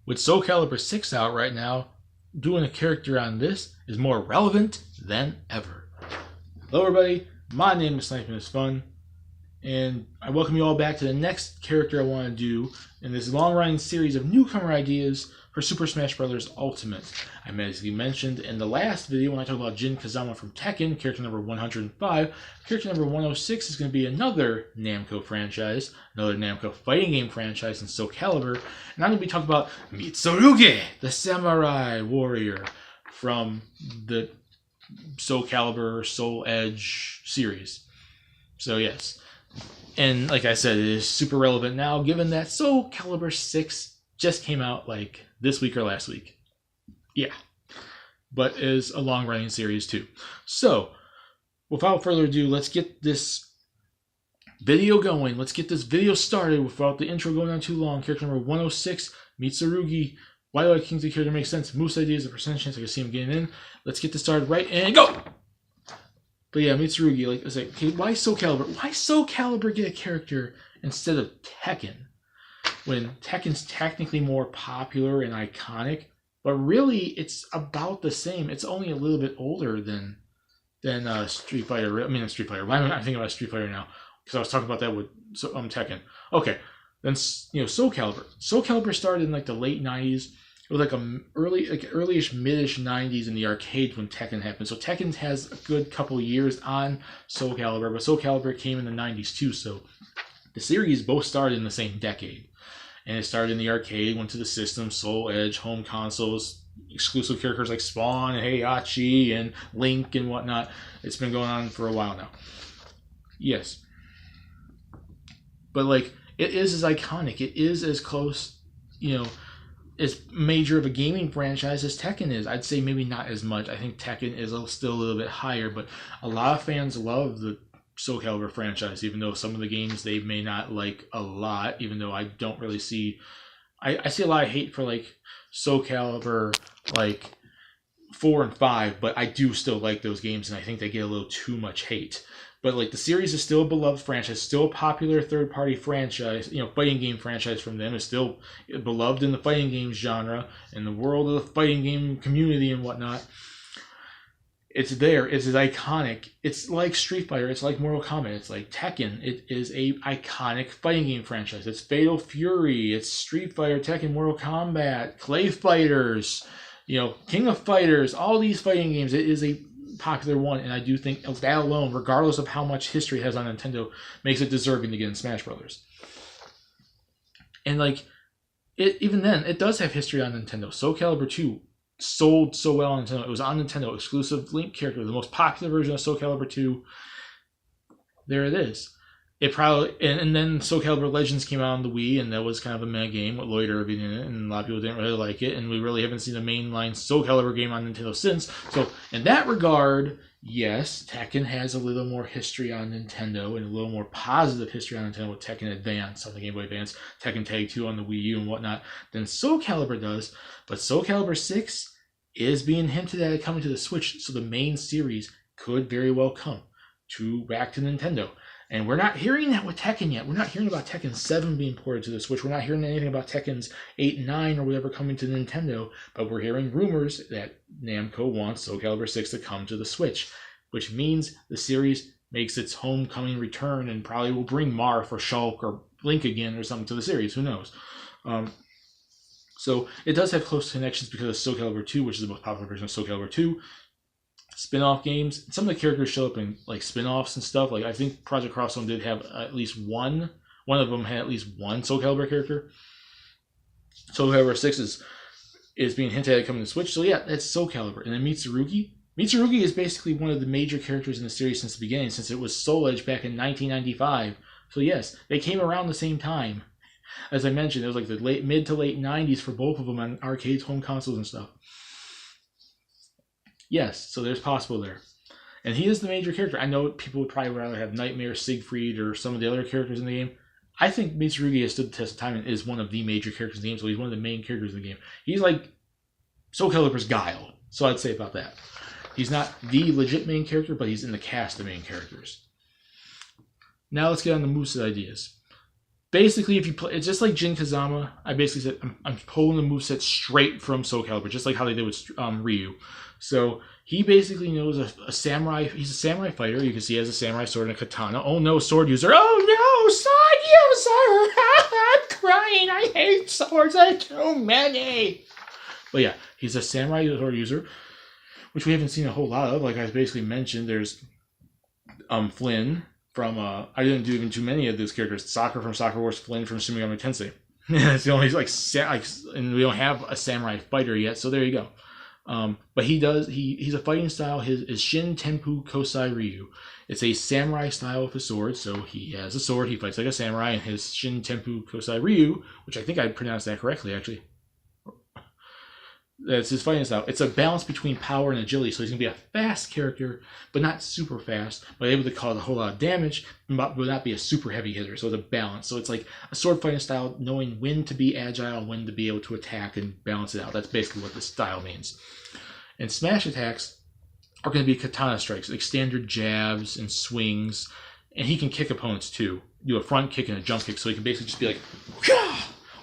With Soul Calibur 6 out right now, doing a character on this is more relevant than ever. Hello everybody, my name is Sniping is Fun, and I welcome you all back to the next character I want to do in this long-running series of newcomer ideas for Super Smash Bros. Ultimate. I basically mentioned in the last video when I talked about Jin Kazama from Tekken, character number 105, character number 106 is going to be another Namco franchise, another Namco fighting game franchise in Soul Calibur, and I'm going to be talking about Mitsurugi, the samurai warrior from the Soul Calibur, Soul Edge series. So yes, and like I said, it is super relevant now given that Soul Calibur 6 just came out like this week or last week. Yeah, but is a long-running series too. So without further ado, let's get this video going. Let's get this video started without the intro going on too long. Character number 106, Mitsurugi. Why do I think the character makes sense? Moose ideas, a percent chance I can see him getting in. Let's get this started right and go! But yeah, Mitsurugi, like I was like, okay, why Soul Calibur? Why Soul Calibur get a character instead of Tekken? When Tekken's technically more popular and iconic, but really it's about the same. It's only a little bit older than Street Fighter. I mean, Street Fighter. Why am I thinking about Street Fighter now? Because I was talking about that with Tekken. Okay, then Soul Calibur. Soul Calibur started in like the late '90s. It was like earlyish, midish '90s in the arcades when Tekken happened. So Tekken has a good couple years on Soul Calibur, but Soul Calibur came in the '90s too. So the series both started in the same decade. And it started in the arcade, went to the system, Soul Edge, home consoles, exclusive characters like Spawn and Heihachi and Link and whatnot. It's been going on for a while now. Yes. But like, it is as iconic. It is as close, as major of a gaming franchise as Tekken is. I'd say maybe not as much. I think Tekken is still a little bit higher, but a lot of fans love the Soul Calibur franchise, even though some of the games they may not like a lot, even though I don't really see... I see a lot of hate for like Soul Calibur like 4 and 5, but I do still like those games, and I think they get a little too much hate. But like the series is still a beloved franchise, still a popular third-party franchise, fighting game franchise from them. Is still beloved in the fighting game genre, in the world of the fighting game community and whatnot. It's there. It's iconic. It's like Street Fighter. It's like Mortal Kombat. It's like Tekken. It is a iconic fighting game franchise. It's Fatal Fury. It's Street Fighter, Tekken, Mortal Kombat, Clay Fighters, King of Fighters. All these fighting games. It is a popular one, and I do think that alone, regardless of how much history it has on Nintendo, makes it deserving to get in Smash Brothers. And like, even then, it does have history on Nintendo. Soul Calibur 2 sold so well on Nintendo. It was on Nintendo, exclusive Link character, the most popular version of Soul Calibur 2. There it is. It probably and then Soul Calibur Legends came out on the Wii, and that was kind of a meh game with Lloyd Irving in it, and a lot of people didn't really like it, and we really haven't seen a mainline Soul Calibur game on Nintendo since. So in that regard, yes, Tekken has a little more history on Nintendo, and a little more positive history on Nintendo with Tekken Advance on the Game Boy Advance, Tekken Tag 2 on the Wii U and whatnot, than Soul Calibur does. But Soul Calibur 6 is being hinted at it coming to the Switch, so the main series could very well come back to Nintendo. And we're not hearing that with Tekken yet. We're not hearing about Tekken 7 being ported to the Switch. We're not hearing anything about Tekken's 8 and 9 or whatever coming to Nintendo. But we're hearing rumors that Namco wants Soul Calibur 6 to come to the Switch, which means the series makes its homecoming return and probably will bring Marth or Shulk or Link again or something to the series. Who knows? So it does have close connections because of Soul Calibur 2, which is the most popular version of Soul Calibur 2. Spin-off games. Some of the characters show up in like spin-offs and stuff. Like I think Project Crosszone did have at least one. One of them had at least one Soul Calibur character. Soul Calibur 6 is being hinted at coming to Switch. So yeah, that's Soul Calibur. And then Mitsurugi. Mitsurugi is basically one of the major characters in the series since the beginning, since it was Soul Edge back in 1995. So yes, they came around the same time. As I mentioned, it was like the mid to late 90s for both of them on arcades, home consoles, and stuff. Yes, so there's possible there. And he is the major character. I know people would probably rather have Nightmare, Siegfried, or some of the other characters in the game. I think Mitsurugi has stood the test of time and is one of the major characters in the game, so he's one of the main characters in the game. He's like Soul Calibur's Guile, so I'd say about that. He's not the legit main character, but he's in the cast of main characters. Now let's get on the moveset ideas. basically, if you play, it's just like Jin Kazama. I basically said I'm pulling the moveset straight from Soul Calibur, just like how they did with Ryu. So he basically knows a samurai. He's a samurai fighter. You can see he has a samurai sword and a katana. Oh no, sword user. Oh no, sword user. I'm crying. I hate swords. I have too many. But yeah, he's a samurai sword user, which we haven't seen a whole lot of. Like I basically mentioned, there's Flynn from I didn't do even too many of those characters. Sakura from Sakura Wars, Flynn from Shin Megami Tensei. It's the only like and we don't have a samurai fighter yet, so there you go. But he's a fighting style. His Shin Tenpu Kosai Ryu. It's a samurai style with a sword, so he has a sword. He fights like a samurai, and his Shin Tenpu Kosai Ryu, which I think I pronounced that correctly actually. That's his fighting style. It's a balance between power and agility, so he's going to be a fast character, but not super fast, but able to cause a whole lot of damage, but will not be a super heavy hitter, so it's a balance. So it's like a sword fighting style, knowing when to be agile, when to be able to attack and balance it out. That's basically what this style means. And smash attacks are going to be katana strikes, like standard jabs and swings, and he can kick opponents too. Do a front kick and a jump kick, so he can basically just be like,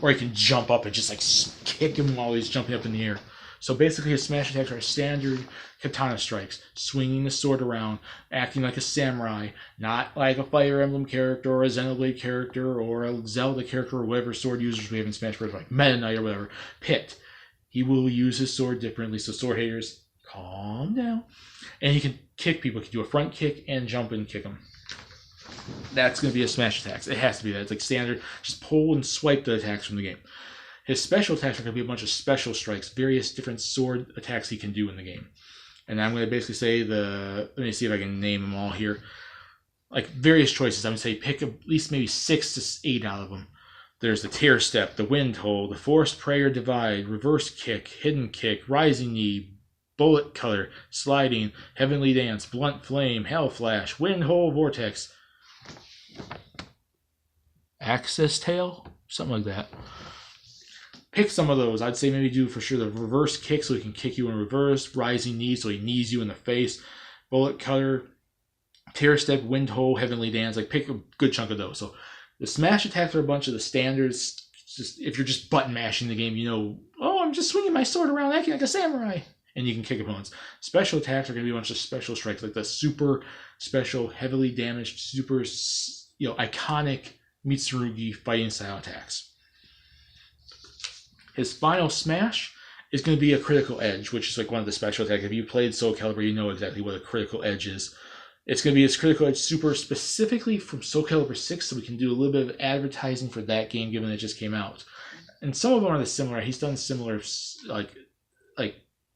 or he can jump up and just like kick him while he's jumping up in the air. So basically his smash attacks are standard katana strikes, swinging the sword around, acting like a samurai, not like a Fire Emblem character or a Xenoblade character or a Zelda character or whatever sword users we have in Smash Bros. Like Meta Knight or whatever. Pit. He will use his sword differently, so sword haters, calm down. And he can kick people. He can do a front kick and jump and kick them. That's going to be a smash attacks. It has to be that. It's like standard. Just pull and swipe the attacks from the game. His special attacks are going to be a bunch of special strikes, various different sword attacks he can do in the game. And I'm going to basically say let me see if I can name them all here. Like various choices. I'm going to say pick at least maybe 6 to 8 out of them. There's the tear step, the wind hole, the forced prayer divide, reverse kick, hidden kick, rising knee, bullet color, sliding, heavenly dance, blunt flame, hell flash, wind hole, vortex, access tail, something like that. Pick some of those. I'd say maybe do for sure the reverse kick so he can kick you in reverse, rising knee so he knees you in the face, bullet cutter, tear step, wind hole, heavenly dance. Like pick a good chunk of those. So the smash attacks are a bunch of the standards. Just if you're just button mashing the game, you know, oh, I'm just swinging my sword around acting like a samurai, and you can kick opponents. Special attacks are going to be a bunch of special strikes, like the super special, heavily damaged, super, iconic Mitsurugi fighting style attacks. His final smash is going to be a critical edge, which is like one of the special attacks. If you played Soul Calibur, you know exactly what a critical edge is. It's going to be his critical edge super specifically from Soul Calibur 6, so we can do a little bit of advertising for that game, given it just came out. And some of them are similar. He's done similar like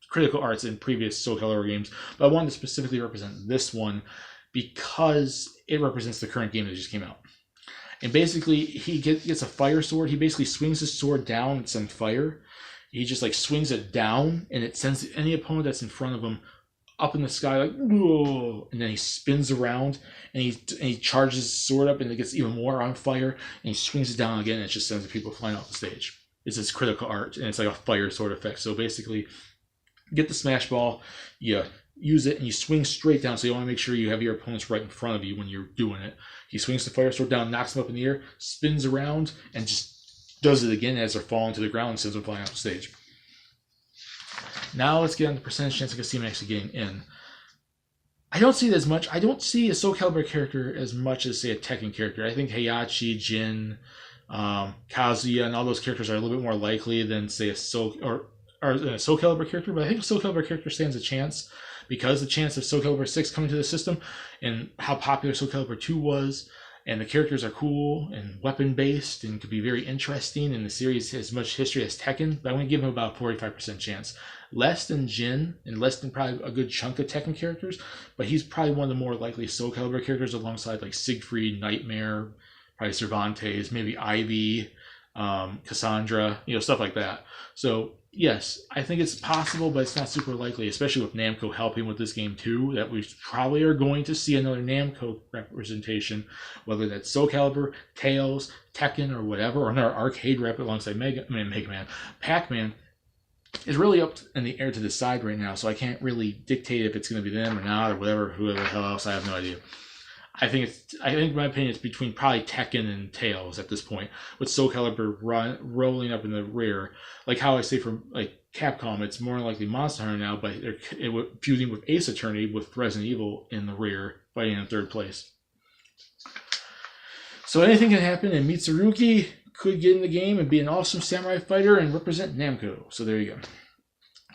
critical arts in previous Soul Calibur games, but I wanted to specifically represent this one because it represents the current game that just came out. And basically, he gets a fire sword. He basically swings his sword down and sends fire. He just like swings it down, and it sends any opponent that's in front of him up in the sky, like, whoa, and then he spins around and he charges his sword up and it gets even more on fire, and he swings it down again and it just sends the people flying off the stage. It's this critical art, and it's like a fire sword effect. So basically, get the smash ball, you use it, and you swing straight down. So you want to make sure you have your opponents right in front of you when you're doing it. He swings the fire sword down, knocks them up in the air, spins around, and just does it again as they're falling to the ground and sends them flying off the stage. Now let's get on the percentage chance I can see him actually getting in. I don't see it as much. I don't see a Soul Calibur character as much as, say, a Tekken character. I think Heihachi, Jin, Kazuya, and all those characters are a little bit more likely than, say, a Soul Calibur character. But I think a Soul Calibur character stands a chance because the chance of Soul Calibur 6 coming to the system and how popular Soul Calibur 2 was, and the characters are cool and weapon-based and could be very interesting, and the series has as much history as Tekken, but I'm going to give him about a 45% chance. Less than Jin, and less than probably a good chunk of Tekken characters, but he's probably one of the more likely Soul Calibur characters alongside like Siegfried, Nightmare, probably Cervantes, maybe Ivy, Cassandra, stuff like that. So yes, I think it's possible, but it's not super likely, especially with Namco helping with this game too, that we probably are going to see another Namco representation, whether that's Soul Calibur, Tails, Tekken, or whatever, or another arcade rep alongside Mega Man, Pac-Man. Is really up in the air to decide right now, so I can't really dictate if it's going to be them or not, or whoever the hell else. I have no idea. I think in my opinion, it's between probably Tekken and Tails at this point, with Soul Calibur rolling up in the rear. Like how I say for like Capcom, it's more like the Monster Hunter now, but they're fusing with Ace Attorney with Resident Evil in the rear, fighting in third place. So anything can happen, and Mitsurugi could get in the game and be an awesome samurai fighter and represent Namco. So there you go.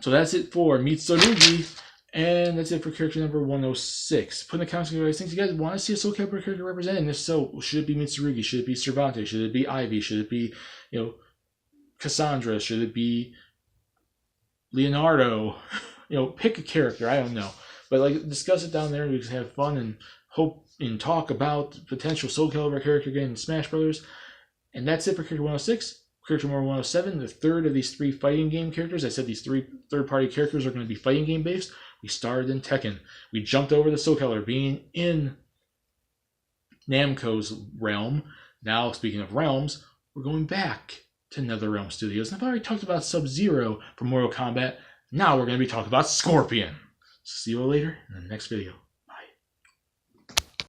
So that's it for Mitsurugi, and that's it for character number 106. Put in the comments, guys, think you guys want to see a Soul Calibur character represented, and if so, should it be Mitsurugi? Should it be Cervantes? Should it be Ivy? Should it be, Cassandra? Should it be Leonardo? Pick a character. I don't know, but like discuss it down there, and we can have fun and hope and talk about potential Soul Calibur character getting Smash Brothers. And that's it for character 106. Character number 107, the third of these 3 fighting game characters. I said these 3 third-party characters are going to be fighting game based. We started in Tekken. We jumped over the Soul Calibur being in Namco's realm. Now, speaking of realms, we're going back to NetherRealm Studios. And I've already talked about Sub-Zero from Mortal Kombat. Now we're going to be talking about Scorpion. See you all later in the next video.